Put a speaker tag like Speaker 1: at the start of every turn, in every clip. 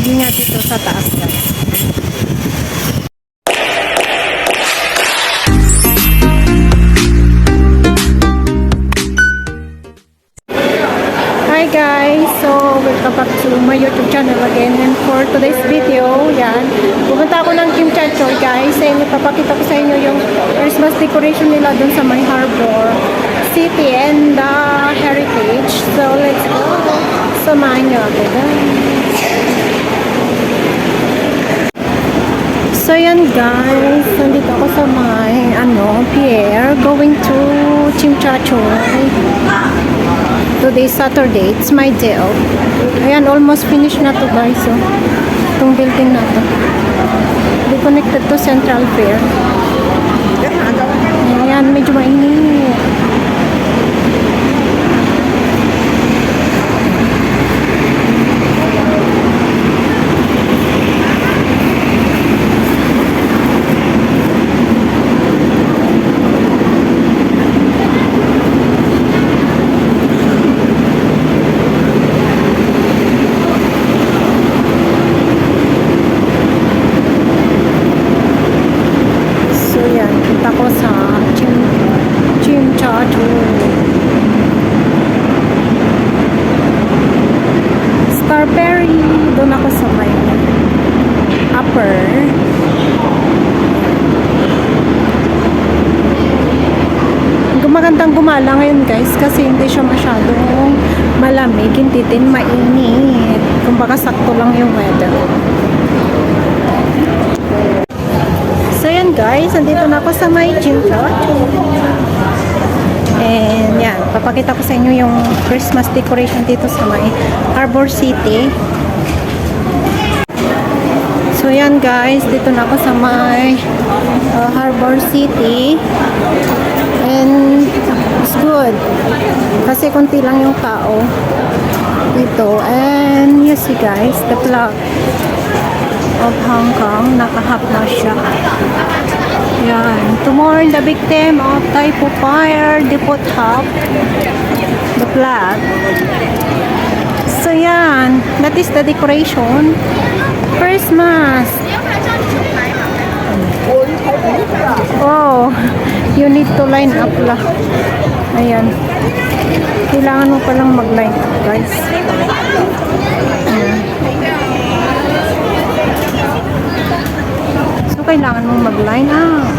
Speaker 1: hindi nga dito sa taas guys. Hi guys! So, welcome back to my YouTube channel again. And for today's video, yan, pumunta ako ng Kim Chachoy guys. And ipapakita ko sa inyo yung Christmas decoration nila dun sa may Harbor City and the Heritage. So, let's go. Samahan nyo ako guys. So, yan guys. Nandito ako sa may, pier. Going to Kim Chachoy. Today Saturday, it's my day off. Ayan, almost finished na to guys. So, itong building na to. Be connected to Central Fair. Ayan, medyo mainit. Ako sa Kim Chachoy. Starberry, doon ako sa may upper. Gumagandang gumala ngayon guys kasi hindi siya masyadong malamig, hindi din mainit. Kumbaga sakto lang yung weather. So yan guys, nandito na ako sa may Kim Chachoy. And yan, papakita ko sa inyo yung Christmas decoration dito sa may Harbor City. So yan guys, dito na ako sa may Harbor City. And it's good. Kasi konti lang yung tao dito. And you see guys, the flag of Hong Kong, nakahap na siya. Yan. To mourn the victim of Typhoon Fire, they put up the flag. So yan, that is the decoration. Christmas. Oh, you need to line up lang. Ayan. Kailangan mo palang mag-line up guys. Ayan. Kailangan mong mag-line up.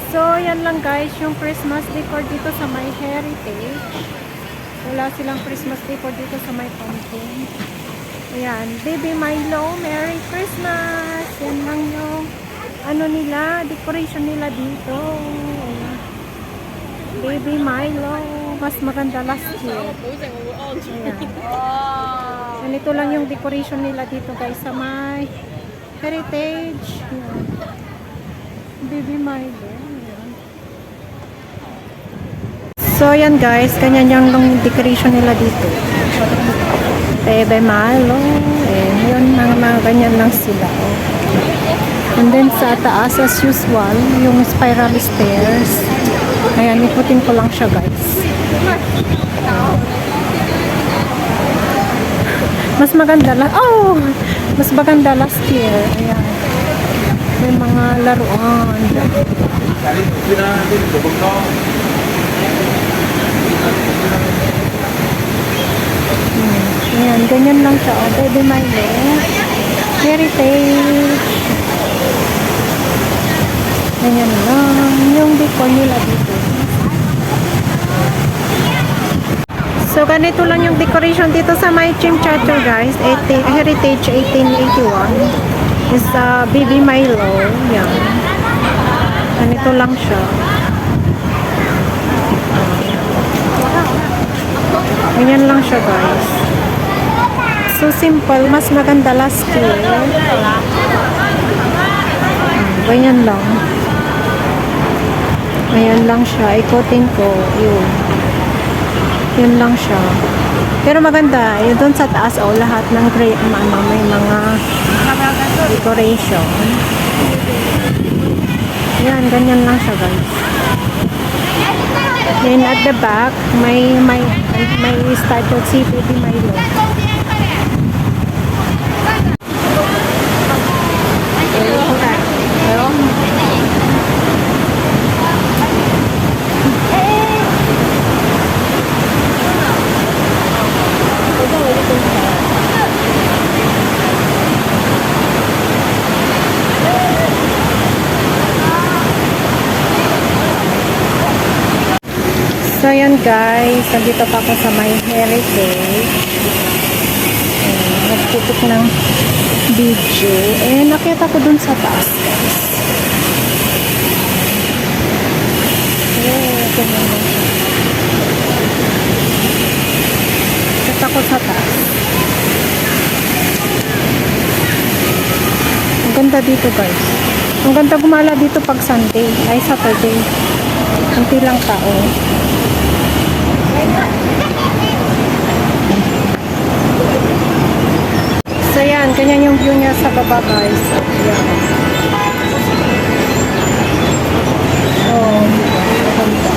Speaker 1: So, yan lang guys, yung Christmas decor dito sa may Heritage. Wala silang Christmas decor dito sa may pumpkin. Ayan, Baby Milo, Merry Christmas! Yan lang yung nila, decoration nila dito. Ayan. Baby Milo, mas maganda last year. Ayan. Ganito lang yung decoration nila dito guys sa may Heritage. Yan. Baby Milo. Yan. So, yan guys. Ganyan yung decoration nila dito. Baby Milo. And yun, mga ganyan lang sila. Oh. And then sa taas, as usual, yung spiral stairs. Ayan, ikutin ko lang siya guys. Mas maganda lang. Oh! Mas maganda last year. Ayan. May mga laruan. Ayan. Ganyan lang siya. Oh, Baby Milo. Heritage. Ganyan lang. Yung decor nila dito. So, ganito lang yung decoration dito sa my Kim Chachoy guys. Heritage 1881. Is Baby Milo. Yan. Ganito lang siya. Ganyan lang siya guys. So, simple. Mas maganda last year. Ganyan lang. Ganyan lang siya. Ikotin ko. Yun. Yun lang siya. Pero maganda. Yun doon sa taas, lahat ng may mga decoration. Yan, ganyan lang siya guys. Then at the back, may statue si Baby Milo. So, ayan guys. Nandito pa ako sa may heritage. Nagtutok ng video. Nakita ko dun sa taas guys. Ganyan lang siya. Nakita ko sa taas. Ang ganda dito guys. Ang ganda gumala dito pag Sunday. Ay Saturday. Kunti lang tao. So yan, ganyan yung view niya sa baba guys. Yan. Oh, ganda.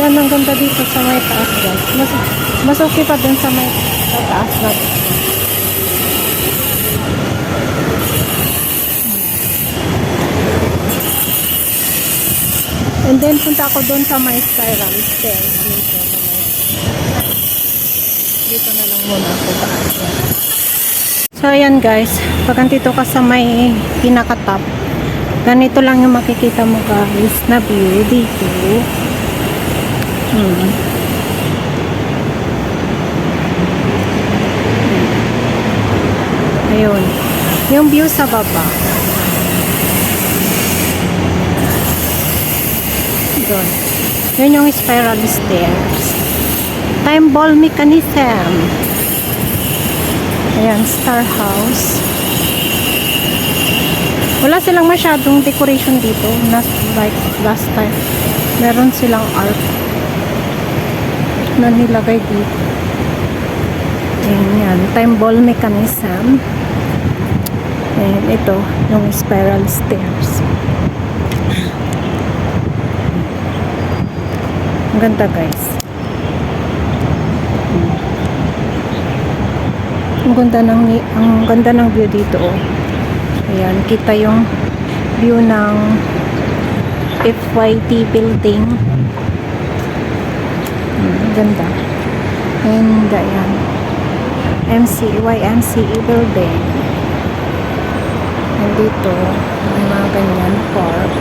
Speaker 1: Yan, ang ganda dito sa may taas guys. Mas okay pa dun sa may taas natin. And then, punta ako doon sa may spiral stairs. Dito na lang muna ako taas. So, ayan guys. Pag andito ka sa may pinaka-top, ganito lang yung makikita mo guys na view dito. Ayun. Yung view sa baba. Doon. Yun yung spiral stairs. Time ball mechanism. Ayan, Star House. Wala silang masyadong decoration dito. Like last time. Meron silang art na nilagay dito. Ayan, yan. Time ball mechanism. And ito, yung spiral stairs. Ang ganda guys. Ang ganda ng view dito. Oh. Ayan, kita yung view ng FYT building. Ang ganda. And ayan. YMCA building. And dito, may mga ganyan park.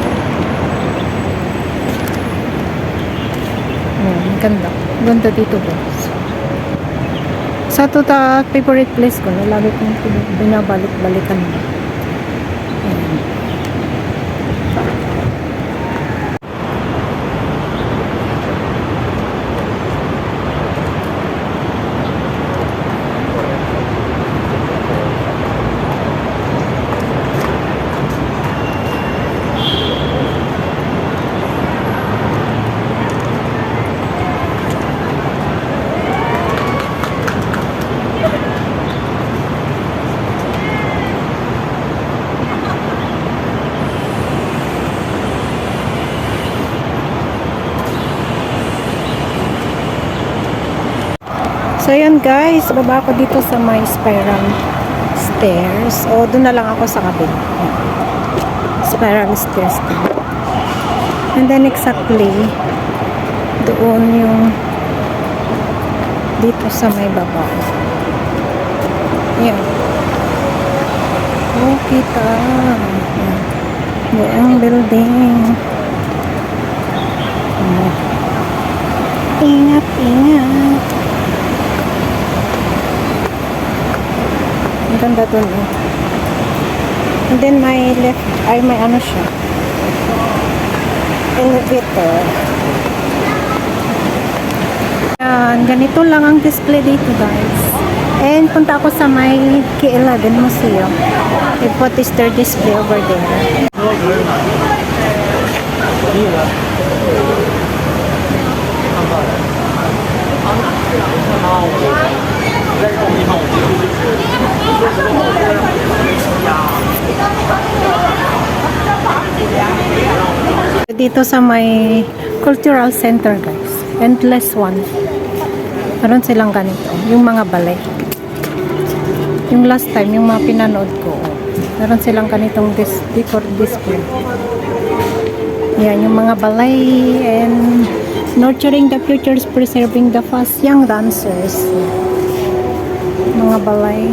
Speaker 1: Ganda. Ganda dito guys. Sa favorite place ko. Lagi kong binabalik-balikan. Ayan. So, ayan guys. Baba ako dito sa may spiral stairs. O, doon na lang ako sa kabila. Spiral stairs. And then, exactly, doon yung dito sa may baba. Ayan. Oh, kita. Yung building. Ingat, ingat. Ang ganda dun eh. And then my left, ay may ano siya. Elevator. Yan, ganito lang ang display dito guys. And punta ako sa may K11 Museum. What is their display over there? Dito sa may cultural center guys. Endless one. Meron silang ganito. Yung mga ballet. Yung last time, yung mga pinanood ko. Meron silang ganitong decor display. Yan, yung mga ballet and nurturing the futures, preserving the fast young dancers. Mga balay.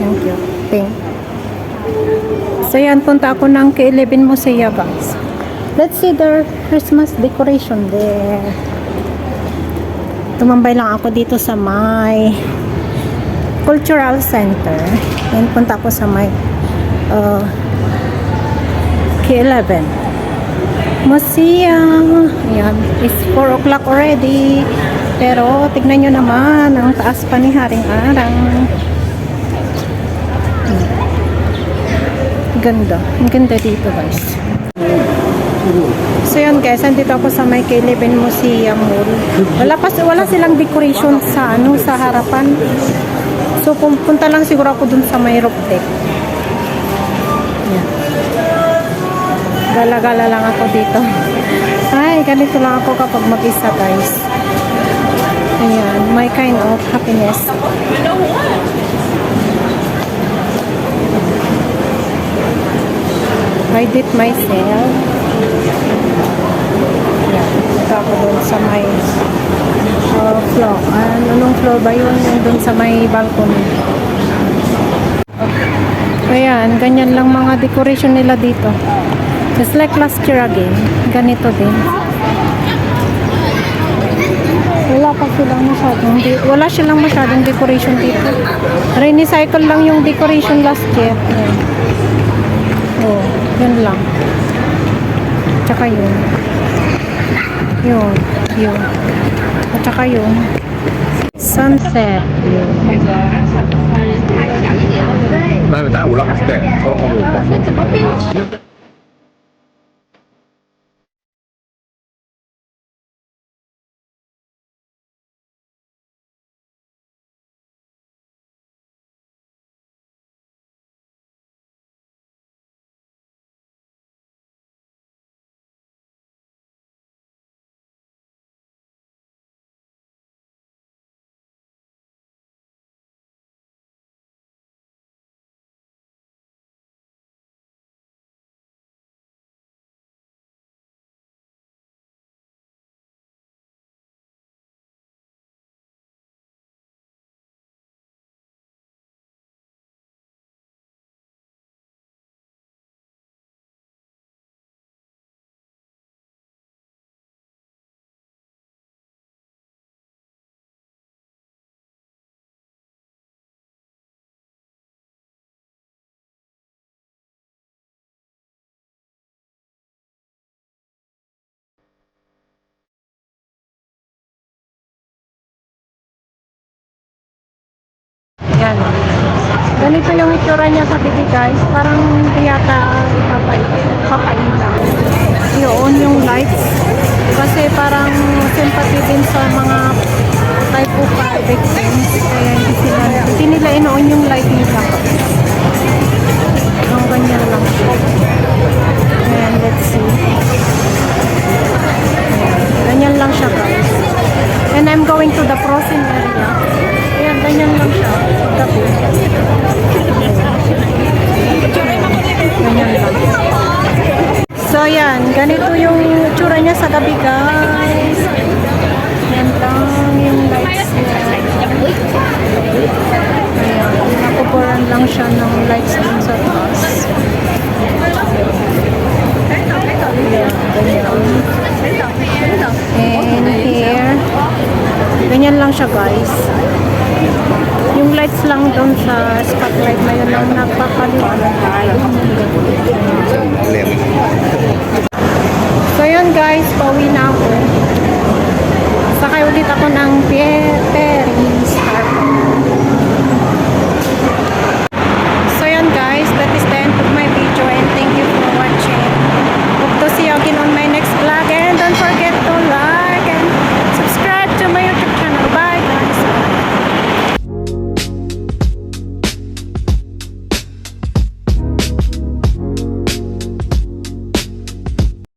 Speaker 1: Thank you. Pink. So yan, punta ako ng K11 Musea guys. Let's see their Christmas decoration there. Tumambay lang ako dito sa may Cultural Center. Yan, punta ako sa may K11 Museum. Ayan, it's 4 o'clock already. Pero, tignan nyo naman, ang taas pa ni Haring Arang. Ganda. Ang ganda dito, guys. So, yun guys, andito ako sa may K11 Museum Mall. Wala silang decoration sa, sa harapan. So, punta lang siguro ako dun sa may roof deck. Ayan. Gala-gala lang ako dito. Ay, ganito lang ako kapag mag-isa guys. Ayan, my kind of happiness. I did myself. Ayan, ito ako dun sa may floor. Anong floor ba yun? Yung dun sa may balcony. Ayan, ganyan lang mga decoration nila dito. Just like last year again, ganito din. Wala silang masyadong decoration dito. Recycle lang yung decoration last year. Ayan. Oh, yun lang. Tsaka yun. Yun. At tsaka yun. Sunset. Yun.
Speaker 2: 那个大五郎对，好。
Speaker 1: Yan. Ganito yung itsura niya sa TV guys. Parang hindi yata ipapain lang. Yun yung lights. Kasi parang sympathy din sa mga type of victims. Kaya hindi nila inoon yung light nila. Ang ganyan lang. Ayan, let's see. Ayan, ganyan lang siya guys. And I'm going to the crossing area. Ayan, ganyan lang siya. Gabi. Ganyan lang. So, yan. Ganito yung tsura niya sa gabi, guys. Yan lang yung lights niya. Ayan. Nakuburan lang siya ng lights dun sa taas. Ayan. Ganyan. And here. Ganyan lang siya, guys. Yung lights lang doon sa spotlight na yun lang nagpapaliwanag.